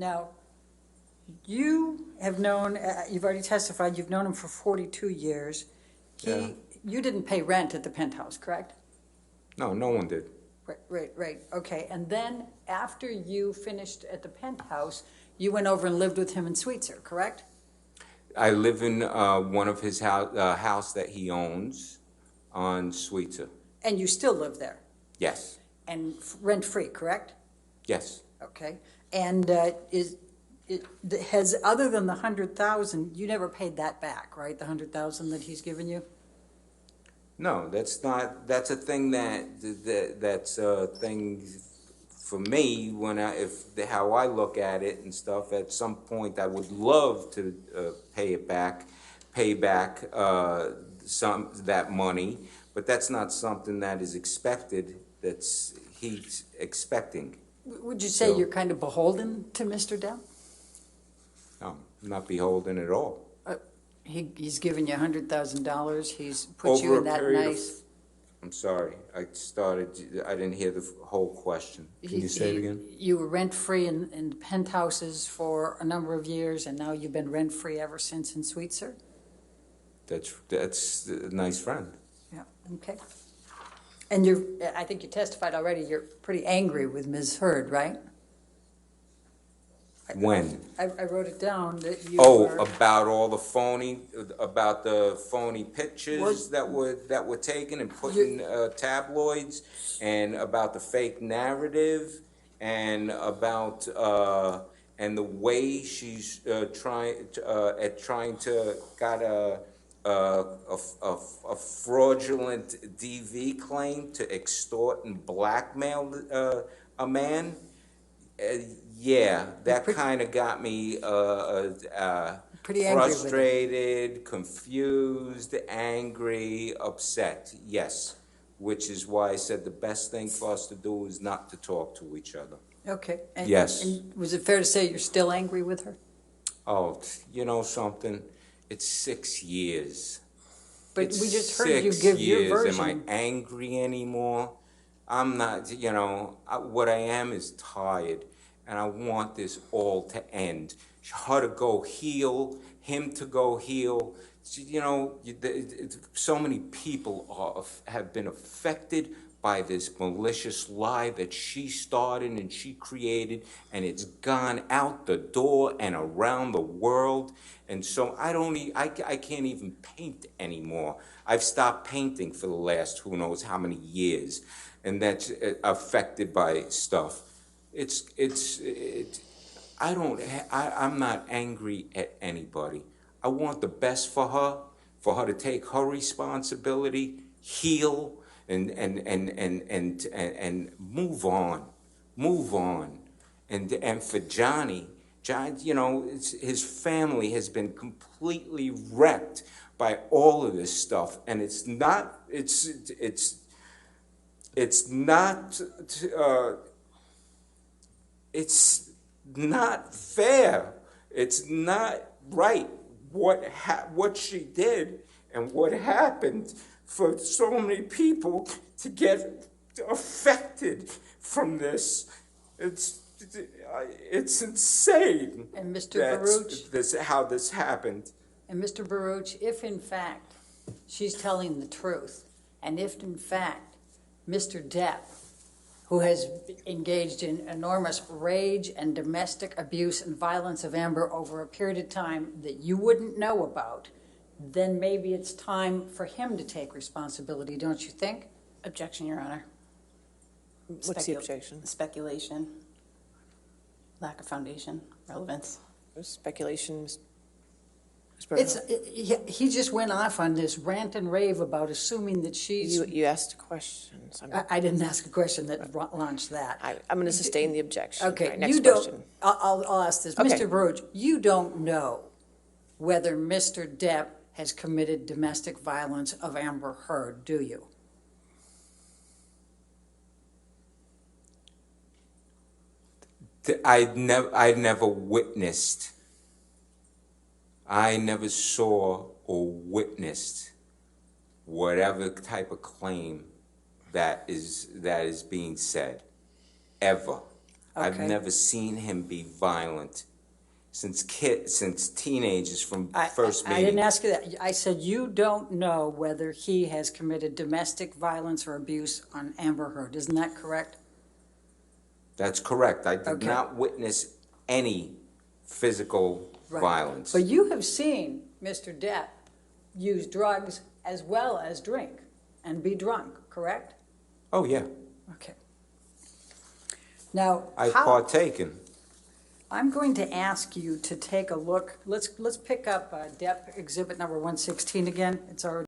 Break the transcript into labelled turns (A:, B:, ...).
A: Now, you have known, you've already testified, you've known him for 42 years.
B: Yeah.
A: You didn't pay rent at the penthouse, correct?
B: No, no one did.
A: Right, okay. And then after you finished at the penthouse, you went over and lived with him in Sweetser, correct?
B: I live in one of his house that he owns on Sweetser.
A: And you still live there?
B: Yes.
A: And rent-free, correct?
B: Yes.
A: Okay. And has, other than the 100,000, you never paid that back, right? The 100,000 that he's given you?
B: No, that's not. That's a thing that's a thing for me when how I look at it and stuff. At some point, I would love to pay back some that money, but that's not something that is expected. He's expecting.
A: Would you say
B: So-
A: you're kind of beholden to Mr. Depp?
B: No, I'm not beholden at all.
A: He's given you $100,000, he's put you in that nice.
B: I'm sorry, I didn't hear the whole question. Can you say it again?
A: You were rent-free in penthouses for a number of years, and now you've been rent-free ever since in Sweetser?
B: That's a nice friend.
A: Yeah, okay. And I think you testified already, you're pretty angry with Ms. Heard, right?
B: When?
A: I wrote it down that you
B: Oh,
A: were.
B: about the phony pictures that were taken and put in tabloids, and about the fake narrative, and about and the way she's trying to got a fraudulent DV claim to extort and blackmail a man. Yeah, that kind of got me
A: Pretty angry with it.
B: frustrated, confused, angry, upset. Yes, which is why I said the best thing for us to do is not to talk to each other.
A: Okay.
B: Yes.
A: And was it fair to say you're still angry with her?
B: Oh, you know something? It's 6 years.
A: But
B: It's
A: we just heard you
B: 6
A: give your
B: years.
A: version.
B: Am I angry anymore? I'm not, what I am is tired, and I want this all to end. Her to go heal, him to go heal. So many people have been affected by this malicious lie that she started and she created, and it's gone out the door and around the world. And so I can't even paint anymore. I've stopped painting for the last who knows how many years, and that's affected by stuff. I'm not angry at anybody. I want the best for her to take her responsibility, heal, and move on. And for John, his family has been completely wrecked by all of this stuff, and it's not fair. It's not right what she did and what happened for so many people to get affected from this. It's insane.
A: And Mr. Baruch?
B: How this happened.
A: And Mr. Baruch, if in fact she's telling the truth, and if in fact Mr. Depp, who has engaged in enormous rage and domestic abuse and violence of Amber over a period of time that you wouldn't know about, then maybe it's time for him to take responsibility, don't you think?
C: Objection, Your Honor.
D: What's the objection?
C: Speculation, lack of foundation, relevance.
D: Speculation.
A: He just went off on this rant and rave about assuming that she's.
D: You asked questions.
A: I didn't ask a question that launched that.
D: I'm going to sustain the objection.
A: Okay,
D: All right, next
A: you don't.
D: question.
A: I'll ask this,
D: Okay.
A: Mr. Baruch. You don't know whether Mr. Depp has committed domestic violence of Amber Heard, do you?
B: I never witnessed. I never saw or witnessed whatever type of claim that is being said, ever. I've
A: Okay.
B: never seen him be violent since teenagers from
A: I
B: first
A: didn't
B: meeting.
A: ask you that. I said you don't know whether he has committed domestic violence or abuse on Amber Heard. Isn't that correct?
B: That's correct. I did
A: Okay.
B: not witness any physical
A: Right.
B: violence.
A: But you have seen Mr. Depp use drugs as well as drink and be drunk, correct?
B: Oh, yeah.
A: Okay. Now,
B: I've
A: how,
B: partaken.
A: I'm going to ask you to take a look. Let's pick up Depp Exhibit number 116 again. It's already